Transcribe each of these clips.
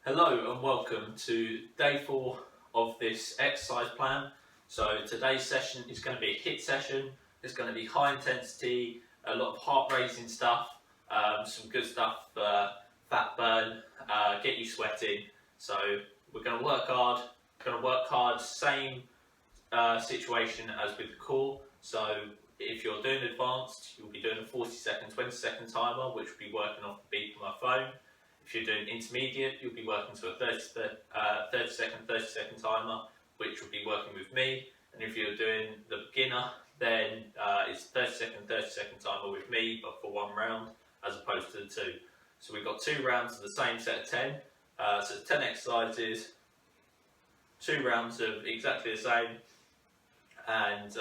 Hello and welcome to day 4 of this exercise plan. So today's session is going to be a HITT session. It's going to be high intensity, a lot of heart raising stuff, some good stuff, fat burn, get you sweating. So we're going to work hard, same situation as with the core. So if you're doing advanced, you'll be doing a 40-second, 20-second timer, which will be working off the beep of my phone. If you're doing intermediate, you'll be working to a 30-second timer, which will be working with me. And if you're doing the beginner, then it's 30-second timer with me, but for 1 round, as opposed to the 2. So we've got 2 rounds of the same set of 10. So 10 exercises, 2 rounds of exactly the same. And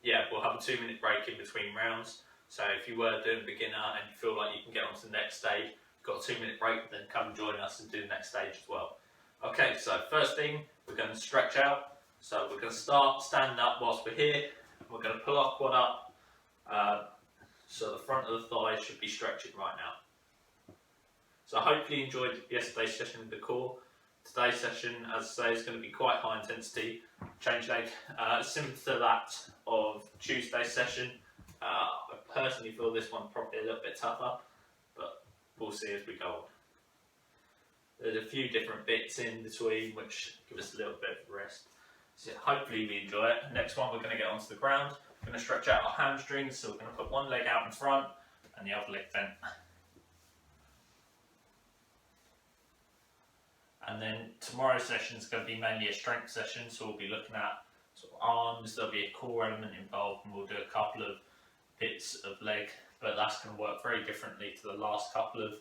yeah, we'll have a 2-minute break in between rounds. So if you were doing beginner and you feel like you can get on to the next stage, got a 2-minute break, then come join us and do the next stage as well. Okay, so first thing, we're going to stretch out. So we're going to start standing up whilst we're here. We're going to pull our quad up, so the front of the thighs should be stretching right now. So hopefully you enjoyed yesterday's session with the core. Today's session, as I say, is going to be quite high intensity, change leg, similar to that of Tuesday's session. I personally feel this one probably a little bit tougher, but we'll see as we go on. There's a few different bits in between which give us a little bit of rest. So hopefully we enjoy it. Next one, we're going to get onto the ground. We're going to stretch out our hamstrings, so we're going to put one leg out in front and the other leg bent. And then tomorrow's session is going to be mainly a strength session, so we'll be looking at sort of arms, there'll be a core element involved, and we'll do a couple of bits of leg, but that's going to work very differently to the last couple of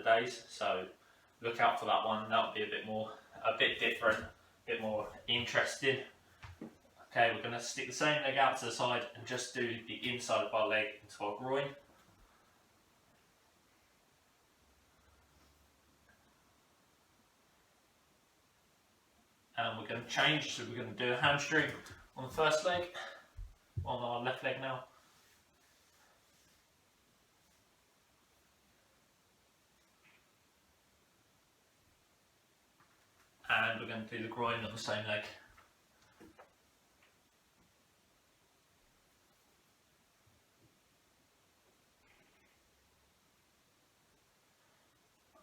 days. So look out for that one. That'll be a bit different, a bit more interesting. Okay, we're going to stick the same leg out to the side and just do the inside of our leg into our groin. And we're going to change, so we're going to do a hamstring on the first leg, on our left leg now. And we're going to do the groin on the same leg.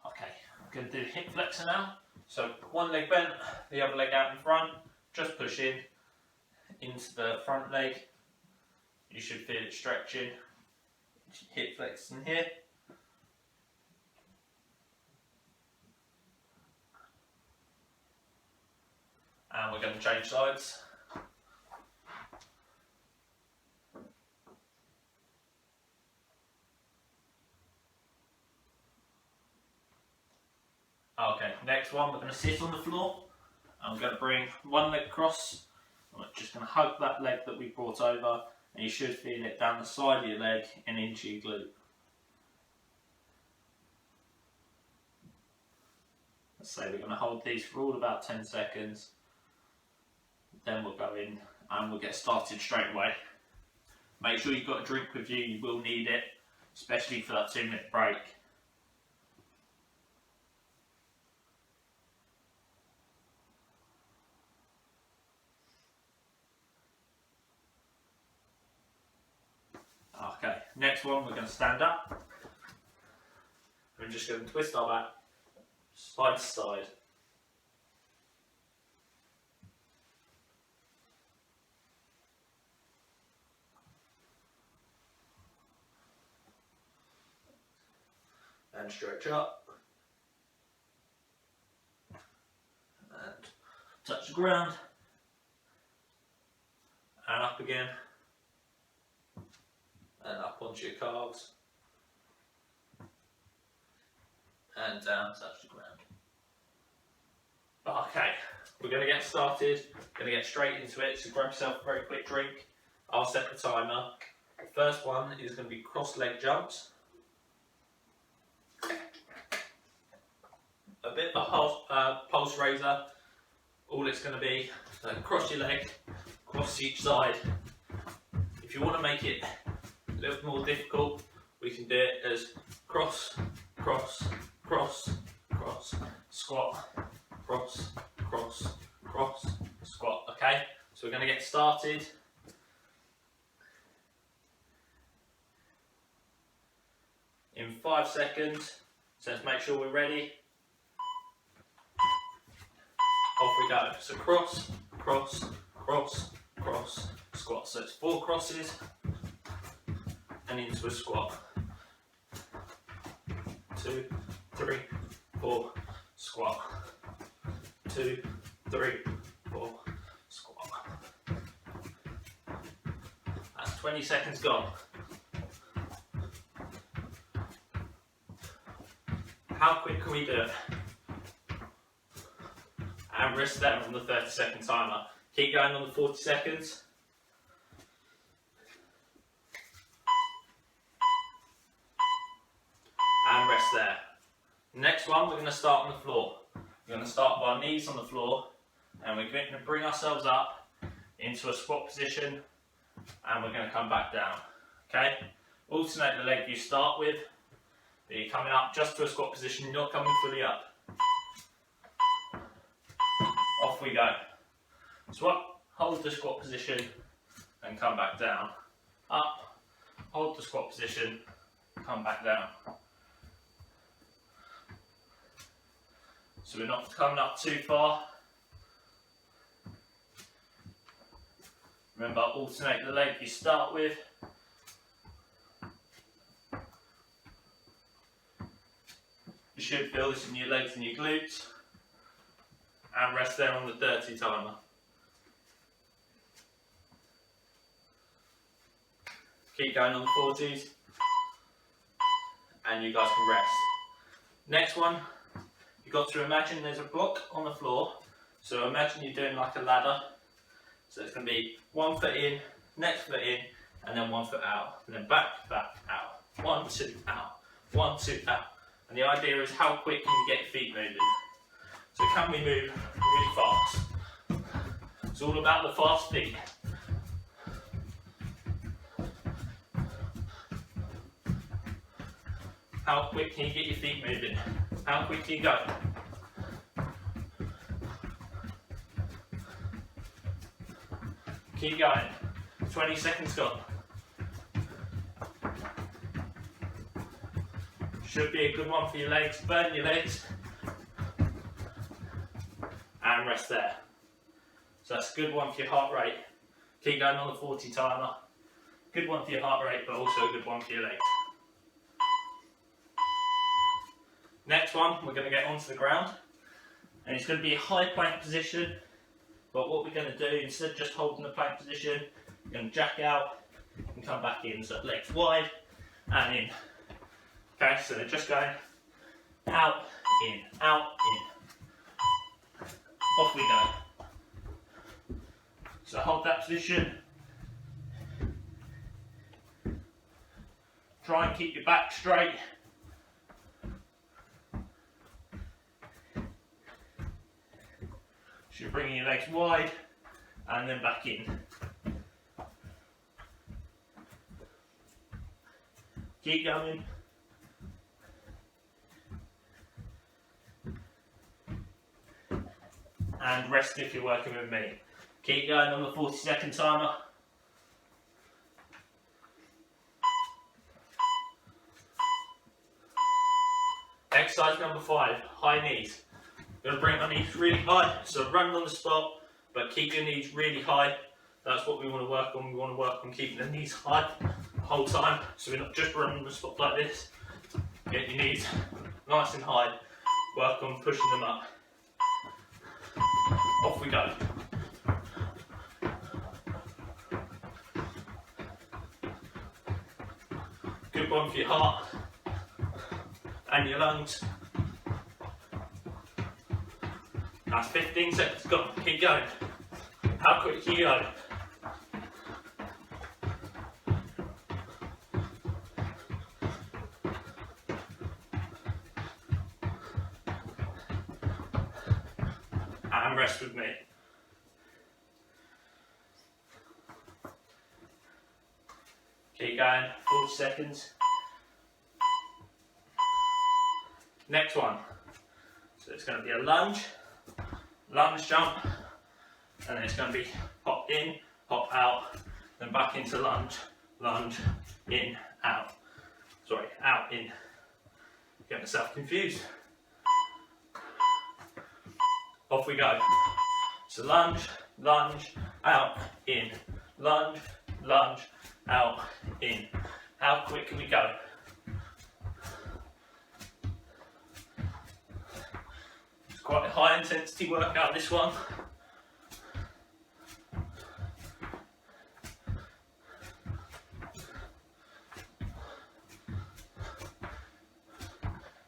Okay, I'm going to do the hip flexor now. So one leg bent, the other leg out in front, just push in into the front leg. You should feel it stretching, hip flexing here. And we're going to change sides. Okay, next one, we're going to sit on the floor. I'm going to bring one leg across. I'm just going to hug that leg that we brought over, and you should feel it down the side of your leg and into your glute. Let's say we're going to hold these for all about 10 seconds. Then we'll go in and we'll get started straight away. Make sure you've got a drink with you, you will need it, especially for that 2-minute break. Okay, next one, we're going to stand up. We're just going to twist our back side to side. And stretch up. And touch the ground. And up again. And up onto your calves, and down, touch the ground. Okay, we're going to get started, going to get straight into it, so grab yourself a very quick drink. I'll set the timer. The first one is going to be cross leg jumps. A bit of a pulse raiser. All it's going to be, so cross your leg, cross each side. If you want to make it a little more difficult, we can do it as cross, cross, cross, cross, squat, cross, cross, cross, squat. Okay, so we're going to get started. In 5 seconds, so let's make sure we're ready. Off we go. So cross, cross, cross, cross, squat. So it's 4 crosses and into a squat. 2, 3, 4, squat. 2, 3, 4, squat. That's 20 seconds gone. How quick can we do it? And rest there on the 30-second timer. Keep going on the 40 seconds. And rest there. Next one, we're going to start on the floor. We're going to start with our knees on the floor, and we're going to bring ourselves up into a squat position, and we're going to come back down. Okay? Alternate the leg you start with. But you're coming up just to a squat position, you're not coming fully up. Off we go. Squat, hold the squat position and come back down. Up, hold the squat position, come back down. So we're not coming up too far. Remember, alternate the leg you start with. You should feel this in your legs and your glutes. And rest there on the 30 timer. Keep going on the 40s. And you guys can rest. Next one, you've got to imagine there's a block on the floor. So imagine you're doing like a ladder. So it's going to be 1 foot in, next foot in, and then 1 foot out. And then back, back, out. 1, 2, out. 1, 2, out. And the idea is how quick can you get your feet moving? So can we move really fast? It's all about the fast feet. How quick can you get your feet moving? How quick can you go? Keep going. 20 seconds gone. Should be a good one for your legs. Burn your legs. And rest there. So that's a good one for your heart rate. Keep going on the 40 timer. Good one for your heart rate, but also a good one for your legs. Next one, we're going to get onto the ground. And it's going to be a high plank position. But what we're going to do, instead of just holding the plank position, we're going to jack out and come back in. So legs wide and in. Okay, so they're just going out, in, out, in. Off we go. So hold that position. Try and keep your back straight. So you're bringing your legs wide and then back in. Keep going. And rest if you're working with me. Keep going on the 40-second timer. Exercise number 5, high knees. You're going to bring my knees really high, so run on the spot, but keep your knees really high. That's what we want to work on. We want to work on keeping the knees high the whole time, so we're not just running on the spot like this. Get your knees nice and high. Work on pushing them up. Off we go. Good one for your heart and your lungs. That's 15 seconds gone. Keep going. How quick can you go? And rest with me. Keep going, 40 seconds. Next one. So it's going to be a lunge, lunge jump, and then it's going to be hop in, hop out, then back into lunge, lunge, in, out. Sorry, out, in. Get myself confused. Off we go. So lunge, lunge, out, in, lunge, lunge, out, in. How quick can we go? It's quite a high intensity workout, this one.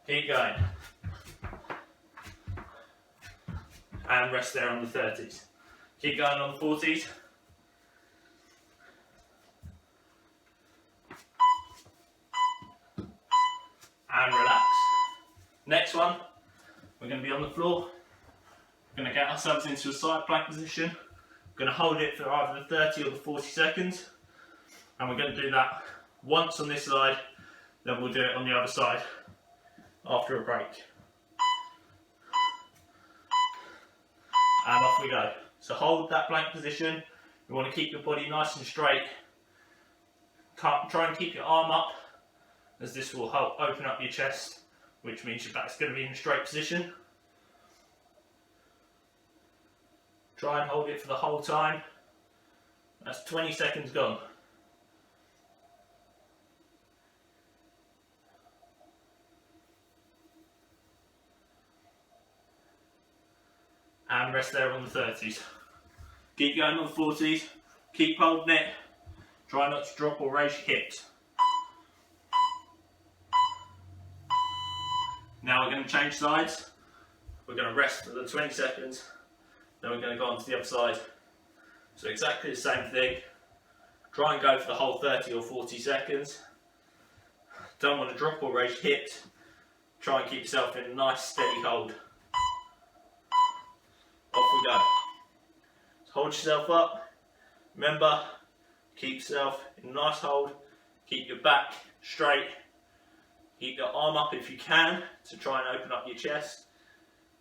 Keep going. And rest there on the 30s. Keep going on the 40s. And relax. Next one, we're going to be on the floor. We're going to get ourselves into a side plank position. We're going to hold it for either the 30 or the 40 seconds. And we're going to do that once on this side, then we'll do it on the other side after a break. And off we go. So hold that plank position. You want to keep your body nice and straight. Try and keep your arm up, as this will help open up your chest, which means your back's going to be in a straight position. Try and hold it for the whole time. That's 20 seconds gone. And rest there on the 30s. Keep going on the 40s. Keep holding it. Try not to drop or raise your hips. Now we're going to change sides. We're going to rest for the 20 seconds. Then we're going to go on to the other side. So exactly the same thing. Try and go for the whole 30 or 40 seconds. Don't want to drop or raise your hips. Try and keep yourself in a nice steady hold. Off we go. So hold yourself up. Remember, keep yourself in a nice hold. Keep your back straight. Keep your arm up if you can to try and open up your chest,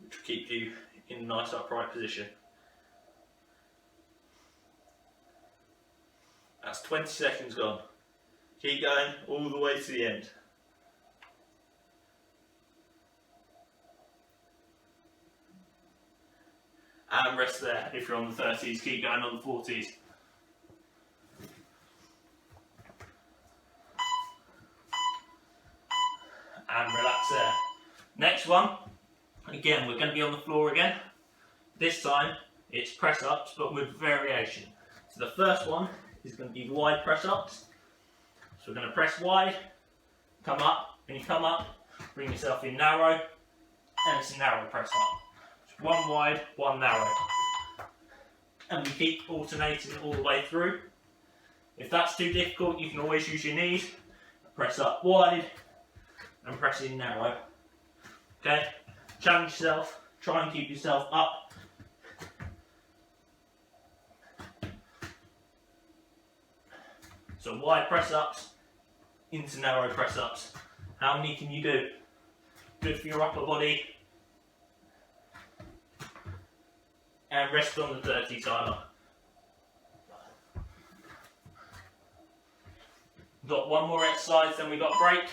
which will keep you in a nice upright position. That's 20 seconds gone. Keep going all the way to the end. And rest there if you're on the 30s. Keep going on the 40s. And relax there. Next one, again, we're going to be on the floor again. This time it's press ups, but with variation. So the first one is going to be wide press ups. So we're going to press wide, come up. When you come up, bring yourself in narrow, and it's a narrow press up. So one wide, one narrow. And we keep alternating all the way through. If that's too difficult, you can always use your knees. Press up wide and press in narrow. Okay? Challenge yourself. Try and keep yourself up. So wide press ups into narrow press ups. How many can you do? Good for your upper body. And rest on the 30 timer. Got one more exercise, then we got a break.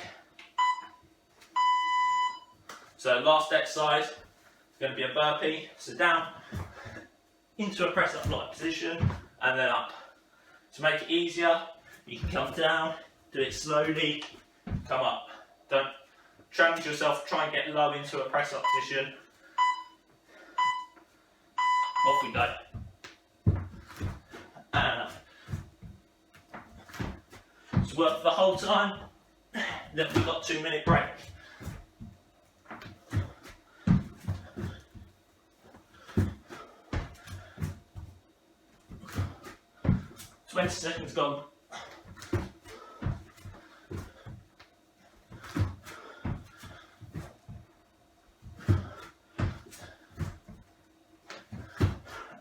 So last exercise is going to be a burpee. So down into a press up like position and then up. To make it easier, you can come down, do it slowly, come up. Don't challenge yourself, try and get low into a press up position. Off we go. And up. So work for the whole time, then we've got 2-minute break. "20 seconds gone."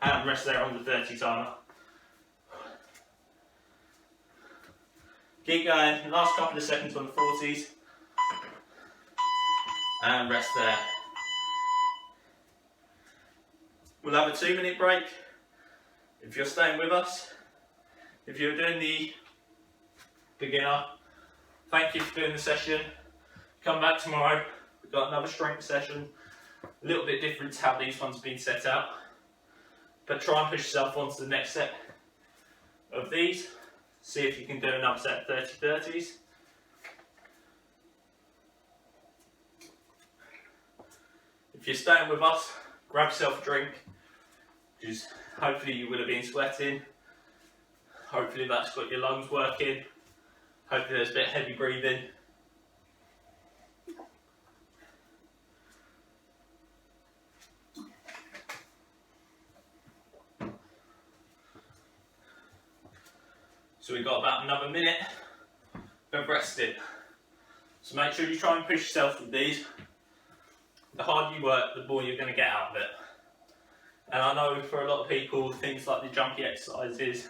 And rest there on the 30 timer. Keep going, last couple of seconds on the 40s. and rest there. We'll have a 2-minute break. If you're staying with us, if you're doing the beginner, thank you for doing the session. Come back tomorrow, we've got another strength session, a little bit different to how these ones have been set out, but try and push yourself on to the next set of these. See if you can do another set of 30-30s. If you're staying with us, grab yourself a drink, because hopefully you will have been sweating. Hopefully that's got your lungs working. Hopefully there's a bit of heavy breathing. So we've got about another minute of resting. So make sure you try and push yourself with these. The harder you work, the more you're going to get out of it. And I know for a lot of people, things like the jumpy exercises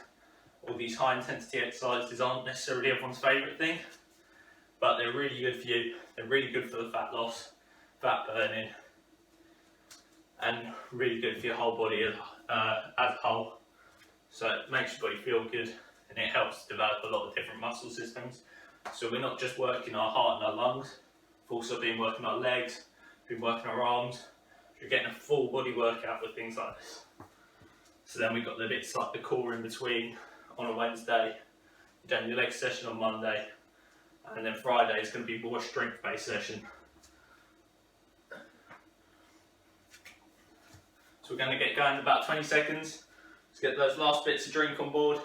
or these high intensity exercises aren't necessarily everyone's favourite thing, but they're really good for you. They're really good for the fat loss, fat burning, and really good for your whole body as a whole. So it makes your body feel good, and it helps develop a lot of different muscle systems. So we're not just working our heart and our lungs, we've also been working our legs, been working our arms. You're getting a full body workout with things like this. So then we've got the bits like the core in between on a Wednesday, you're doing your leg session on Monday, and then Friday is going to be more strength based session. So we're going to get going in about 20 seconds. Let's get those last bits of drink on board.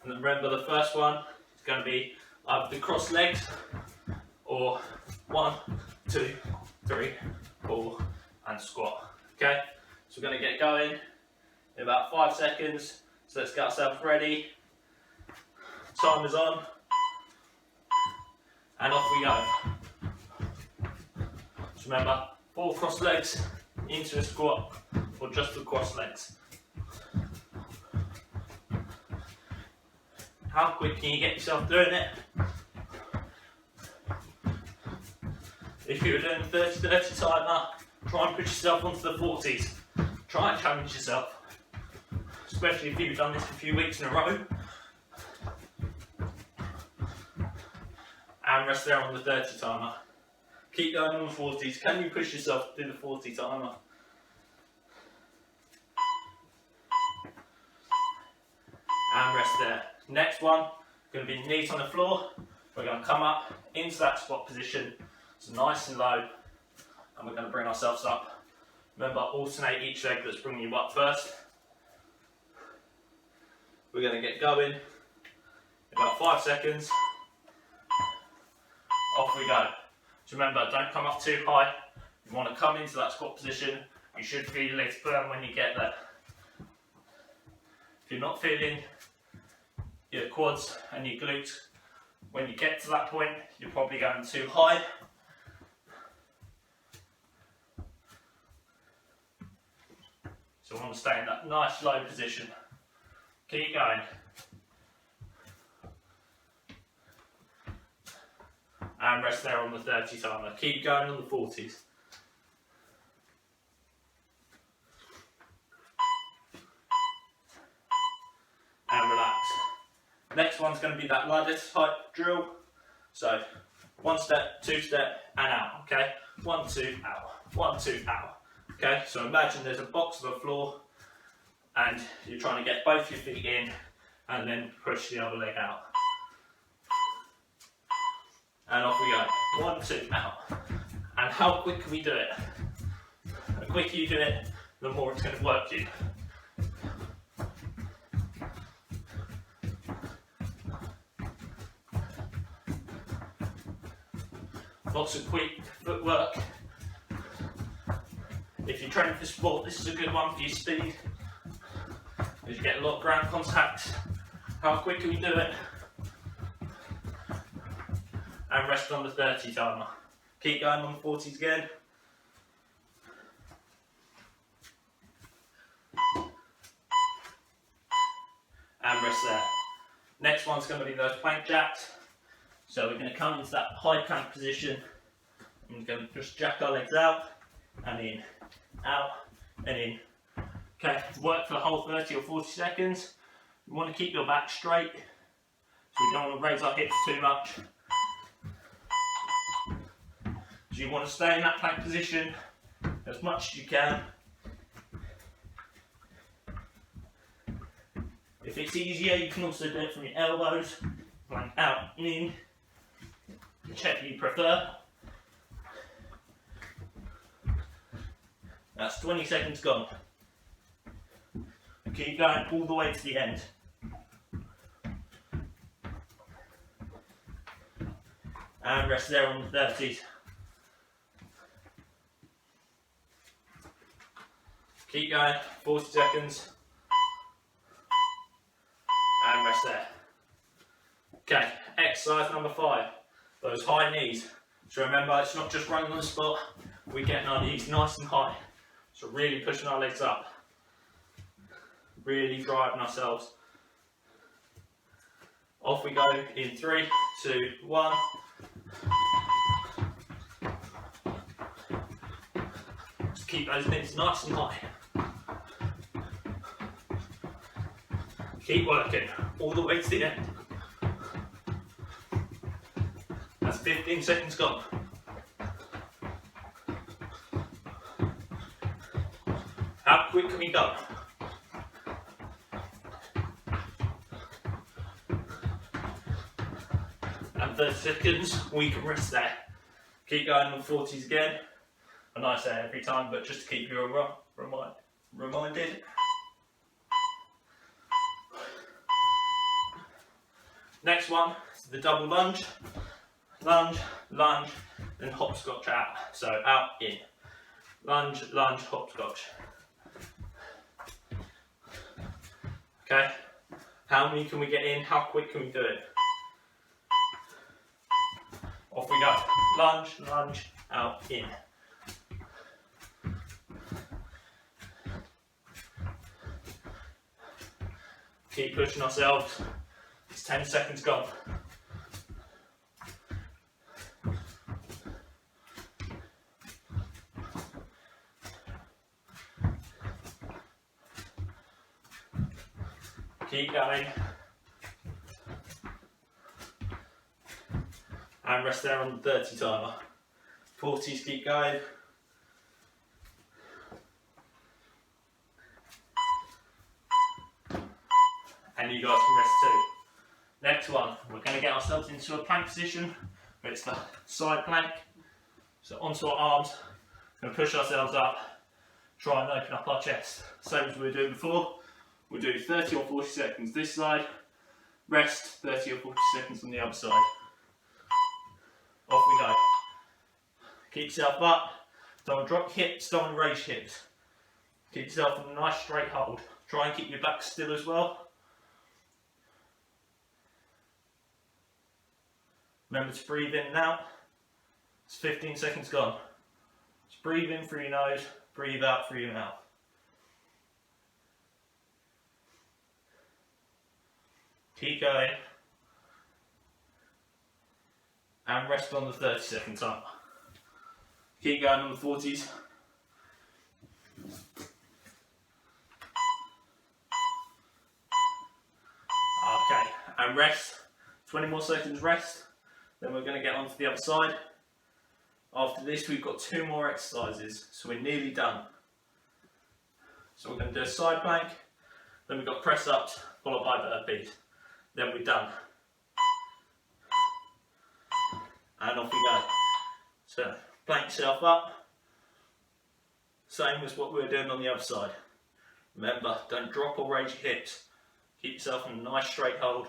And then remember, the first one is going to be either the cross legs or 1, 2, 3, 4 and squat. Okay, so we're going to get going in about 5 seconds. So let's get ourselves ready. Time is on, and off we go. So remember, 4 cross legs into a squat, or just the cross legs. How quick can you get yourself doing it? If you were doing a 30-30 timer, try and push yourself onto the 40s. Try and challenge yourself, especially if you've done this a few weeks in a row. And rest there on the 30 timer. Keep going on the 40s. Can you push yourself to do the 40 timer? And rest there. Next one, going to be knees on the floor. We're going to come up into that squat position. So nice and low. And we're going to bring ourselves up. Remember, alternate each leg that's bringing you up first. We're going to get going in about 5 seconds. Off we go. So remember, don't come up too high. You want to come into that squat position. You should feel your legs burn when you get there. If you're not feeling your quads and your glutes when you get to that point, you're probably going too high. So I want to stay in that nice low position. Keep going. And rest there on the 30 timer. Keep going on the 40s. And relax. Next one's going to be that ladder type drill. So 1 step, 2 step, and out. Okay, 1, 2, out. 1, 2, out. Okay, so imagine there's a box on the floor, and you're trying to get both your feet in, and then push the other leg out. And off we go. 1, 2, out. And how quick can we do it? The quicker you do it, the more it's going to work you. Lots of quick footwork. If you're training for sport, this is a good one for your speed, because you get a lot of ground contact. How quick can we do it? And rest on the 30 timer. Keep going on the 40s again. And rest there. Next one's going to be those plank jacks. So we're going to come into that high plank position I'm going to just jack our legs out and in, out and in. Okay, to work for the whole 30 or 40 seconds, you want to keep your back straight, so we don't want to raise our hips too much. So you want to stay in that plank position as much as you can. If it's easier, you can also do it from your elbows, plank out and in, whichever you prefer. That's 20 seconds gone. Keep going all the way to the end. And rest there on the 30s. Keep going, 40 seconds. And rest there. Okay, exercise number 5. Those high knees. So remember, it's not just running on the spot. We're getting our knees nice and high. So really pushing our legs up. Really driving ourselves. Off we go in 3, 2, 1. Just keep those knees nice and high. Keep working all the way to the end. That's 15 seconds gone. How quick can we go? And 30 seconds, we can rest there. Keep going on 40s again. A nice air every time, but just to keep you reminded. Next one is the double lunge. Lunge, lunge, then hopscotch out. So out, in. Lunge, lunge, hopscotch. Okay, how many can we get in? How quick can we do it? Off we go. Lunge, lunge, out, in. Keep pushing ourselves. It's 10 seconds gone. Keep going. And rest there on the 30 timer. 40s, keep going. And you guys can rest too. Next one, we're going to get ourselves into a plank position, where it's the side plank. So onto our arms, going to push ourselves up, try and open up our chest. Same as we were doing before. We'll do 30 or 40 seconds this side, rest 30 or 40 seconds on the other side. Off we go. Keep yourself up, don't drop hips, don't raise hips. Keep yourself in a nice straight hold. Try and keep your back still as well. Remember to breathe in and out. It's 15 seconds gone. Just breathe in through your nose, breathe out through your mouth. Keep going. And rest on the 30-second timer. Keep going on the 40s. Okay, and rest. 20 more seconds rest. Then we're going to get on to the other side. After this, we've got 2 more exercises, so we're nearly done. So we're going to do a side plank, then we've got press ups, followed by burpees. Then we're done. And off we go. So, plank yourself up. Same as what we were doing on the other side. Remember, don't drop or raise your hips. Keep yourself in a nice straight hold.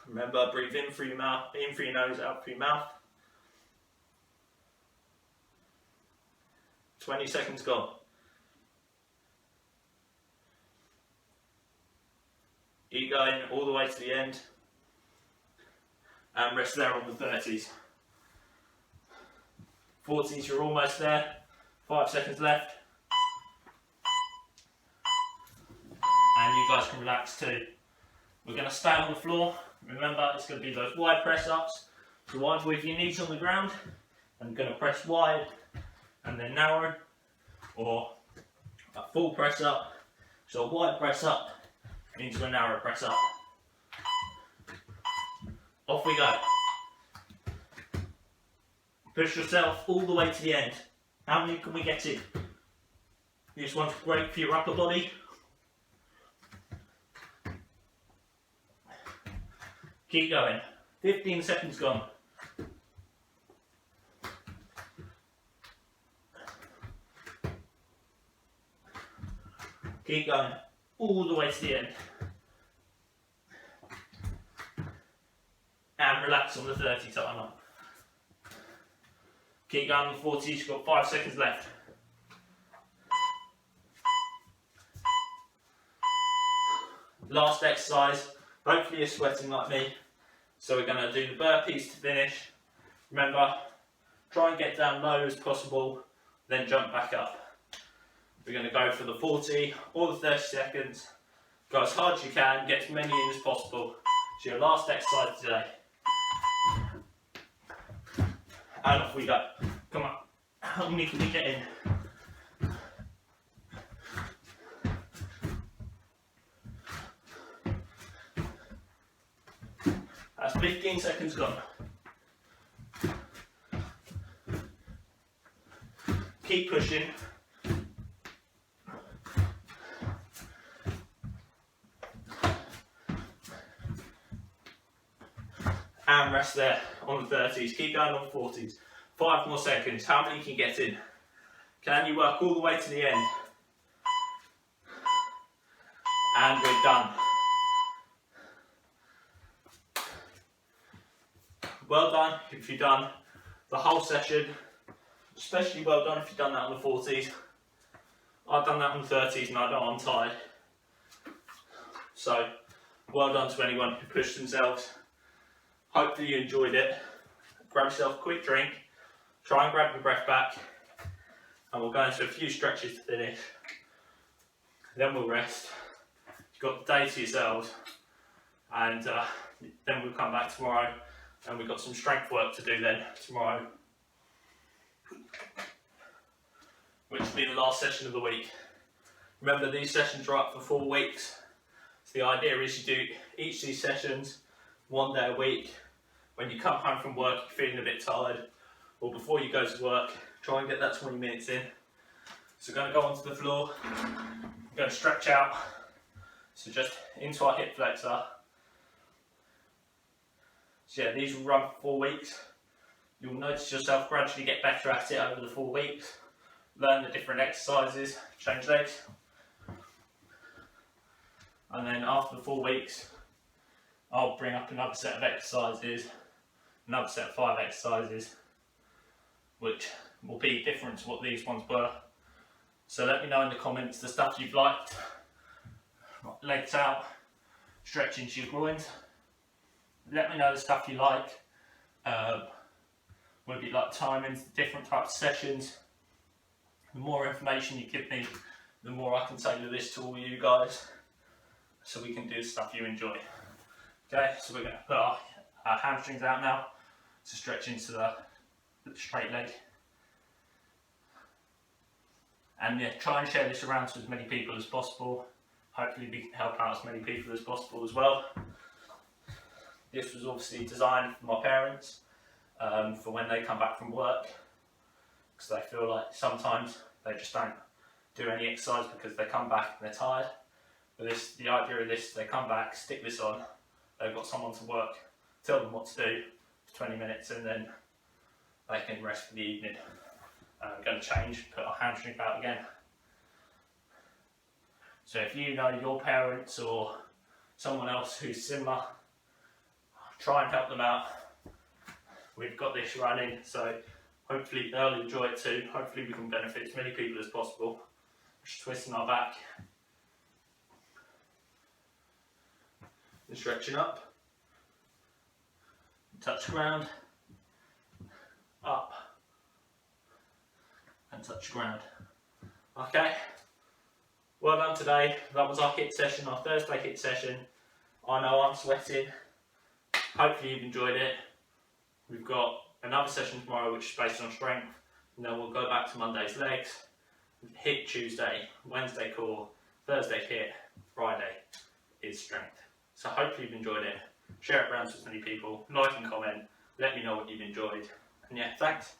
Remember, breathe in through your mouth, in through your nose, out through your mouth. 20 seconds gone. Keep going all the way to the end. And rest there on the 30s. 40s, you're almost there. 5 seconds left. And you guys can relax too. We're going to stay on the floor. Remember, it's going to be those wide press ups. So either with your knees on the ground and going to press wide and then narrow, or a full press up, so a wide press up into a narrow press up. Off we go. Push yourself all the way to the end. How many can we get in? This one's great for your upper body. Keep going. 15 seconds gone. Keep going all the way to the end. And relax on the 30 timer. Keep going on the 40, you've got 5 seconds left. Last exercise, hopefully you're sweating like me. So we're going to do the burpees to finish. Remember, try and get down low as possible, then jump back up. We're going to go for the 40 or the 30 seconds. Go as hard as you can, get as many in as possible. It's your last exercise today. And off we go. Come on. How many can we get in? That's 15 seconds gone. Keep pushing. And rest there on the 30s. Keep going on the 40s. 5 more seconds. How many can you get in? Can you work all the way to the end? And we're done. Well done if you've done the whole session. Especially well done if you've done that on the 40s. I've done that on the 30s and I know I'm tired. So, well done to anyone who pushed themselves. Hopefully you enjoyed it. Grab yourself a quick drink, try and grab your breath back, and we'll go into a few stretches to finish. Then we'll rest. You've got the day to yourselves, and then we'll come back tomorrow, and we've got some strength work to do then tomorrow, which will be the last session of the week. Remember, these sessions are up for 4 weeks. So the idea is you do each of these sessions 1 day a week. When you come home from work, you're feeling a bit tired, or before you go to work, try and get that 20 minutes in. So we're going to go onto the floor, we're going to stretch out, so just into our hip flexor. So yeah, these will run for 4 weeks. You'll notice yourself gradually get better at it over the 4 weeks. Learn the different exercises, change legs. And then after the 4 weeks, I'll bring up another set of exercises, another set of 5 exercises, which will be different to what these ones were. So let me know in the comments the stuff you've liked. Legs out, stretch into your groins. Let me know the stuff you like. Whether you like timings, different types of sessions. The more information you give me, the more I can tailor this to all you guys, so we can do the stuff you enjoy. Okay, so we're going to put our hamstrings out now to stretch into the straight leg. And yeah, try and share this around to as many people as possible. Hopefully we can help out as many people as possible as well. This was obviously designed for my parents, for when they come back from work, because they feel like sometimes they just don't do any exercise because they come back and they're tired. But the idea of this, they come back, stick this on, they've got someone to work, tell them what to do for 20 minutes, and then they can rest for the evening. I'm going to change, put our hamstring out again. So if you know your parents or someone else who's similar, try and help them out. We've got this running, so hopefully they'll enjoy it too. Hopefully we can benefit as many people as possible. Just twisting our back. And stretching up. Touch ground. Up. And touch ground. Okay. Well done today. That was our HITT session, our Thursday HITT session. I know I'm sweating. Hopefully you've enjoyed it. We've got another session tomorrow which is based on strength, and then we'll go back to Monday's legs, HIT Tuesday, Wednesday core, Thursday HIT, Friday is strength. So hopefully you've enjoyed it. Share it around to as many people, like and comment, let me know what you've enjoyed. And yeah, thanks.